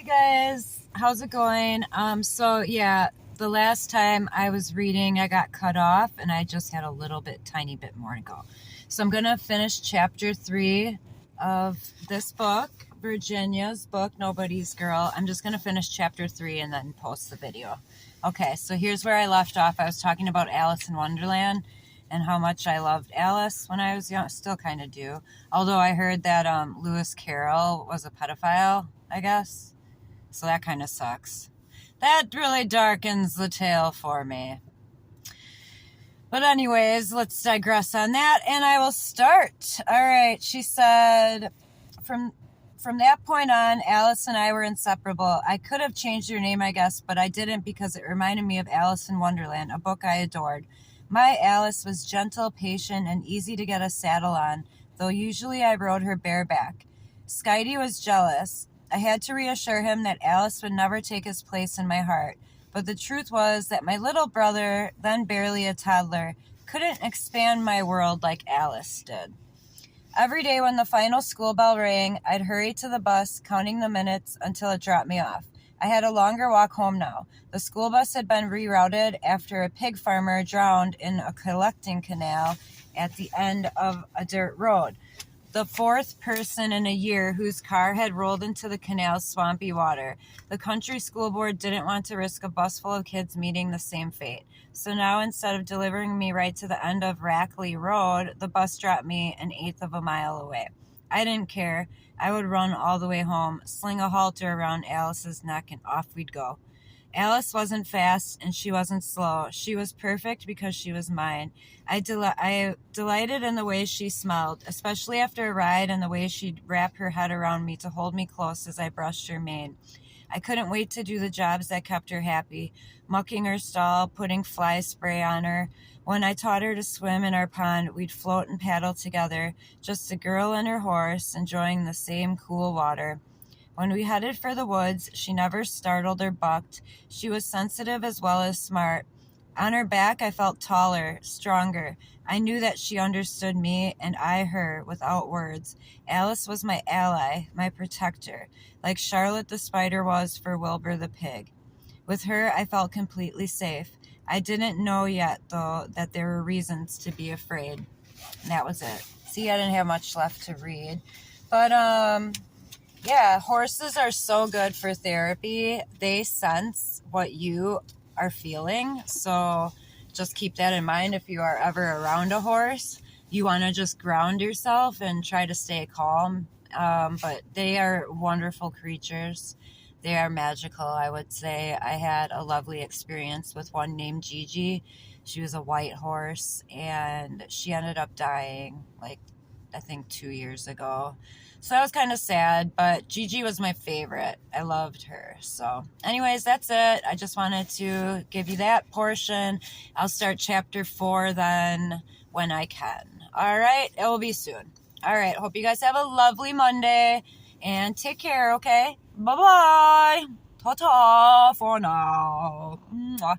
guys, how's it going? The last time I was reading, I got cut off and I just had a tiny bit more to go. So I'm gonna finish chapter 3 of this book, Virginia's book, Nobody's Girl. I'm just gonna finish chapter 3 and then post the video. Okay, so here's where I left off. I was talking about Alice in Wonderland and how much I loved Alice when I was young. Still kind of do. Although I heard that Lewis Carroll was a pedophile, I guess. So that kind of sucks. That really darkens the tale for me. But anyways, let's digress on that, and I will start. All right, she said, from that point on, Alice and I were inseparable. I could have changed her name, I guess, but I didn't because it reminded me of Alice in Wonderland, a book I adored. My Alice was gentle, patient, and easy to get a saddle on, though usually I rode her bareback. Skidey was jealous. I had to reassure him that Alice would never take his place in my heart, but the truth was that my little brother, then barely a toddler, couldn't expand my world like Alice did. Every day when the final school bell rang, I'd hurry to the bus, counting the minutes until it dropped me off. I had a longer walk home now. The school bus had been rerouted after a pig farmer drowned in a collecting canal at the end of a dirt road. The fourth person in a year whose car had rolled into the canal's swampy water. The country school board didn't want to risk a bus full of kids meeting the same fate. So now instead of delivering me right to the end of Rackley Road, the bus dropped me an eighth of a mile away. I didn't care. I would run all the way home, sling a halter around Alice's neck, and off we'd go. Alice wasn't fast and she wasn't slow. She was perfect because she was mine. I delighted in the way she smelled, especially after a ride, and the way she'd wrap her head around me to hold me close as I brushed her mane. I couldn't wait to do the jobs that kept her happy, mucking her stall, putting fly spray on her. When I taught her to swim in our pond, we'd float and paddle together, just a girl and her horse, enjoying the same cool water. When we headed for the woods, she never startled or bucked. She was sensitive as well as smart. On her back, I felt taller, stronger. I knew that she understood me and I her without words. Alice was my ally, my protector, like Charlotte the spider was for Wilbur the pig. With her, I felt completely safe. I didn't know yet, though, that there were reasons to be afraid. And that was it. See, I didn't have much left to read. But, yeah, horses are so good for therapy. They sense what you are feeling. So just keep that in mind if you are ever around a horse. You want to just ground yourself and try to stay calm. But they are wonderful creatures. They are magical, I would say. I had a lovely experience with one named Gigi. She was a white horse, and she ended up dying, I think 2 years ago. So that was kind of sad, but Gigi was my favorite. I loved her. So anyways, that's it. I just wanted to give you that portion. I'll start chapter 4 then when I can. All right? It will be soon. All right. Hope you guys have a lovely Monday, and take care, okay? Bye-bye. Ta-ta for now. Mwah.